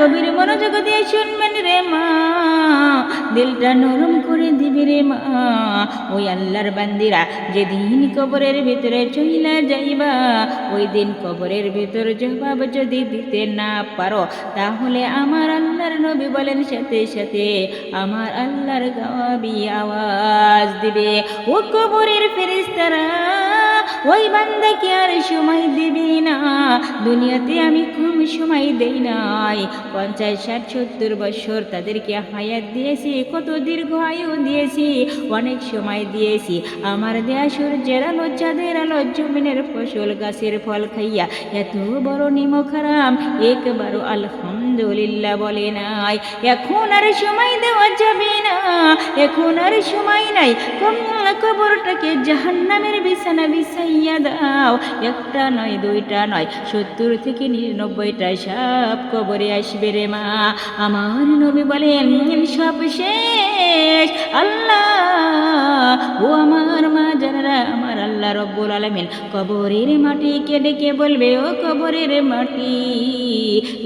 গভীর মনোযোগ দিয়ে শুনবেন রে মা, দিলটা নরম করে দিবি রে মা। ওই আল্লাহর বান্দিরা যেদিন কবরের ভিতরে চইলা যাইবা, ওই দিন কবরের ভিতর জবাব যদি দিতে না পারো, তাহলে আমার আল্লাহর নবী বলেন সাথে সাথে আমার আল্লাহর গাওয়াবি আওয়াজ দিবে। ও কবরের ফেরেশতারা ওই বান্দাকে আর সময় দিবি না। দুনিয়াতে আমি কম সময় দেই নাই, 50, 60, 70 বছর তাদেরকে হায়াত দিয়েছি, কত দীর্ঘ আয়ু দিয়েছি, অনেক সময় দিয়েছি। আমার দেয়া সূর্যের আলো, চাঁদের আলো, জমিনের ফসল, গাছের ফল খাইয়া এত বড় নিমক হারাম একবারও আলহামদুলিল্লাহ বলে নাই। এখন আর সময় দেওয়া যাবে না, এখন আর সময় নাই। কবরটাকে জাহান্নামের বিছানা বিছাইয়া দাও। একটা নয়, দুইটা নয়, 70 থেকে 99টা সাপ কবরে আসবে রে মা। আমার নবী বলেন সব শেষ। আল্লাহ ও আমার মা জানেরা, আমার আল্লাহ রব্বুল আলামিন কবরের মাটিকে ডেকে বলবে, ও কবরের মাটি,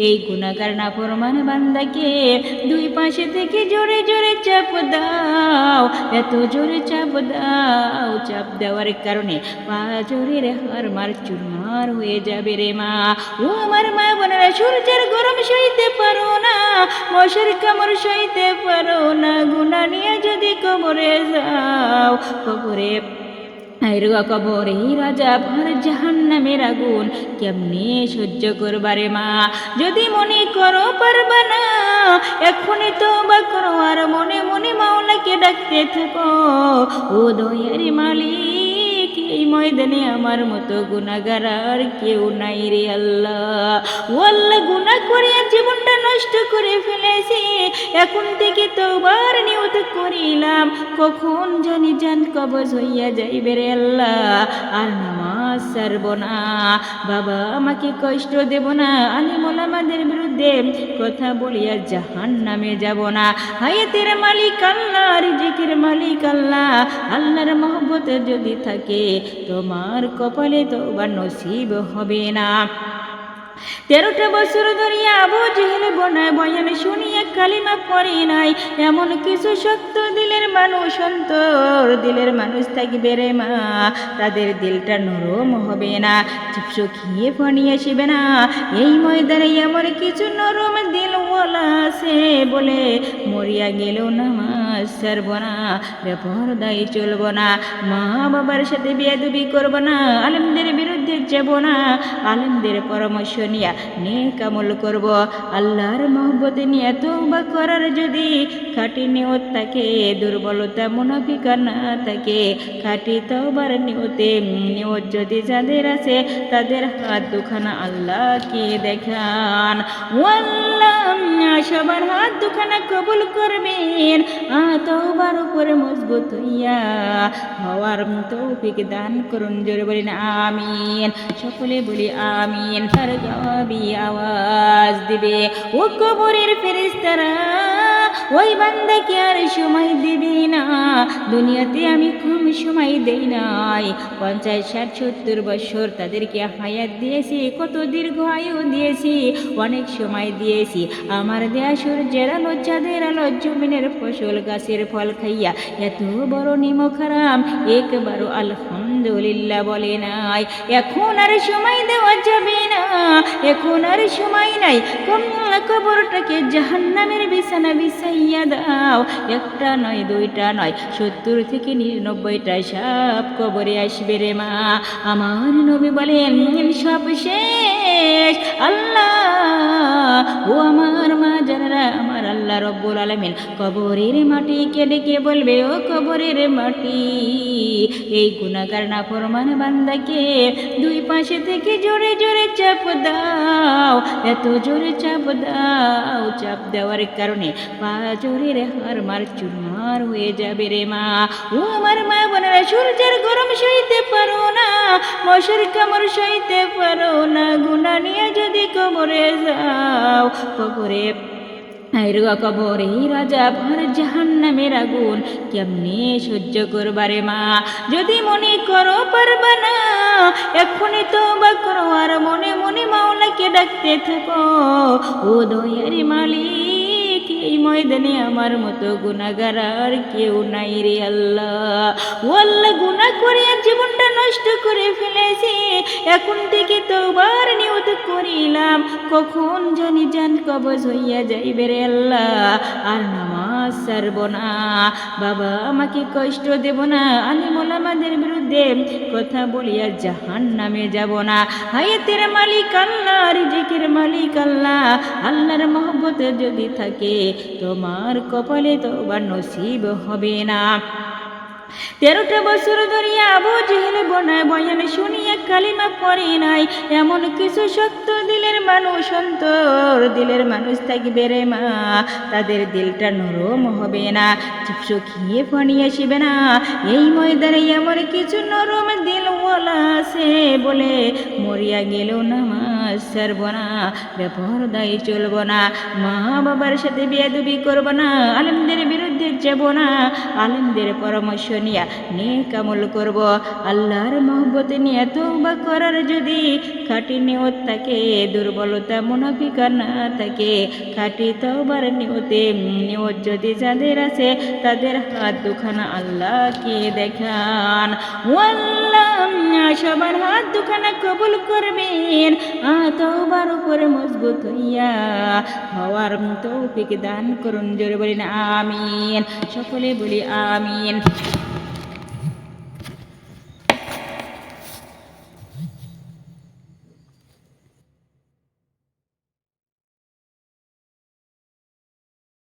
এই গুনাহগার নাফরমান বান্দাকে দুই পাশে থেকে জোরে জোরে চাপ দাও। এত জোরে চাপ দাও, চাপ দেওয়ার কারণে পা জোরের হাড়মার চুরমার হয়ে যাবে রে মা। ও আমার মা বোনেরা, সূর্যের গরম সইতে পারো না, মশার কামড় সইতে পারো না, গুনাহ নিয়ে যদি কবরে যাও, কবরে কবরে রাজা ভার জাহান্নামের আগুন কেমনে সহ্য করবারে মা। যদি মনে করো পারবা না, এখনই তওবা করো আর মনে মনে মাওলাকে ডাকতে থাকো, ও দয়ার মালিক, এই ময়দানে আমার মতো গুনাহগার আর কেউ নাই রে আল্লাহ। ও আল্লাহ, গুনাহ করে জীবনটা নষ্ট করে ফেলেছি, এখন থেকে তওবার নিয়ত করিলাম, কখন জানি জান কবজ হইয়া যাইবে রে আল্লাহ, আর নামাজ ছাড়ব না। বাবা আমাকে কষ্ট দেব না, আলিম ওলামাদের বিরুদ্ধে কথা বলিয়া জাহান্নামে যাব না। হায়াতের মালিক আল্লাহ, রিজিকের মালিক আল্লাহ, আল্লাহর মহব্বত যদি থাকে তোমার কপালে তওবা নসিব হবে না। 13টা বছর ধরিয়া আবু জেহেল বয়ান শুনিয়া কালিমা পড়ে নাই, এমন কিছু শক্ত দিলের মানুষ, অন্তর দিলের মানুষ থাকবে রে মা, তাদের দিলটা নরম হবে না, শুকিয়ে পানি আসবে না। এই ময়দানে এমন কিছু নরম দিলওয়ালা আছে বলে মরিয়া গেলেও নামাজ ছাড়ব না, বেপরদায় চলব না, মা বাবার সাথে বেয়াদবি করব না, আলেমদের বিরুদ্ধে যাব না, আলেমদের পরামর্শ নিয়া নেক আমল করব। আল্লাহর মহব্বত নিয়ে তওবা করার যদি খাঁটি নিয়ত থাকে, দুর্বলতা মুনাফিকা না থাকে, খাঁটি তওবার নিয়ত যদি যাদের আছে, তাদের হাত দুখানা আল্লাহকে দেখান। ও আল্লাহ, সবার হাত দুখানা কবুল করবেন, তওবার উপরে মজবুত হইয়া হওয়ার তৌফিক দান করুন। জোরে বলেন আমিন, সকলে বলি আমিন। তার জবাবি আওয়াজ দিবে। ও কবরের ফেরেশতারা ওই বান্দাকে আর সময় দিবি না, দুনিয়াতে আমি কম সময় দেই নাই, 50, 60, 70 বছর তাদেরকে হায়াত দিয়েছি, কত দীর্ঘ আয়ু দিয়েছি, অনেক সময় দিয়েছি। আমার দেয়া সূর্যের আলো, চাঁদের আলো, জমিনের ফসল, গাছের ফল খাইয়া এত বড় নিমক হারাম একবারও আলহামদুলিল্লাহ বলে নাই। এখন আর সময় দেওয়া যাবে না, এখন আর সময় নাই। কবরটাকে জাহান্নামের বিছানা বিছাইয়া দাও। একটা নয়, দুইটা নয়, 70 থেকে 99টা সাপ কবরে আসবে রে মা। আমার নবী বলেন সব শেষ। আল্লাহ ও আমার মা জানেরা, আমার আল্লাহ রব্বুল আলামিন কবরের মাটিকে ডেকে বলবে, ও কবরের মাটি, এই গুনাহগার নাফরমান বান্দাকে দুই পাশে থেকে জোরে জোরে চাপ দাও। এত জোরে চাপ দাও, চাপ দেওয়ার কারণে পা জোরের হাড়মার চুরমার হয়ে যাবে রে মা। ও আমার মা বোনেরা, সূর্যের গরম সইতে পারো না, মশার কামড় সইতে পারো না, গুনাহ নিয়ে যদি কবরে যাও, কবরে আইরুয়া কবর এই রাজা ভর জাহান্নামের আগুন কেমনে সহ্য করবারে মা যদি মনে করো পারবা না এখনই তওবা করো আর মনে মনে মাওলাকে ডাকতে থাকো ও দয়ার মালিক এই ময়দানে আমার মতো গুনাহগার আর কেউ নাই রে আল্লাহ ও আল্লাহ গুনাহ করে জীবনটা নষ্ট করে ফেলেছি এখন থেকে তওবার নিয়ত করিলাম কখন জানি জান কবজ হইয়া যাইবে রে আল্লাহ আর নামাজ ছাড়ব না বাবা আমাকে কষ্ট দেব না আলিম ওলামাদের বিরুদ্ধে কথা বলিয়া জাহান্নামে যাব না হায়াতের মালিক আল্লাহ রিজিকের মালিক আল্লাহ আল্লাহর মহব্বত যদি থাকে তোমার কপালে তওবা নসিব হবে না 13টা বছর ধরিয়া আবু জেহেল বয়ান শুনিয়া কালিমা পড়ে নাই এমন কিছু শক্ত দিলের মানুষ অন্তর দিলের মানুষ থাকবে রে মা তাদের দিলটা নরম হবে না শুকিয়ে পানি আসিবে না এই ময়দানে এমন কিছু নরম দিলওয়ালা আছে বলে মরিয়া গেলেও নামাজ ছাড়ব না বেপরদায় চলব না মা বাবার সাথে বেয়াদবি করব না আলেমদের বিরুদ্ধে যাব না আলেমদের পরামর্শ নিয়া নেক আমল করব আল্লাহর মহব্বতে নিয়ে তওবা করার যদি খাঁটি নিয়ত থাকে দুর্বলতা মুনাফিকা না থাকে খাঁটি তওবার নিয়ত যদি যাদের আছে তাদের হাত দুখানা আল্লাহকে দেখান ও আল্লাহ সবার হাত দুখানা কবুল করবেন তওবার উপরে মজবুত হইয়া হওয়ার তৌফিক দান করুন জোরে বলেন আমিন সকলে বলি আমিন।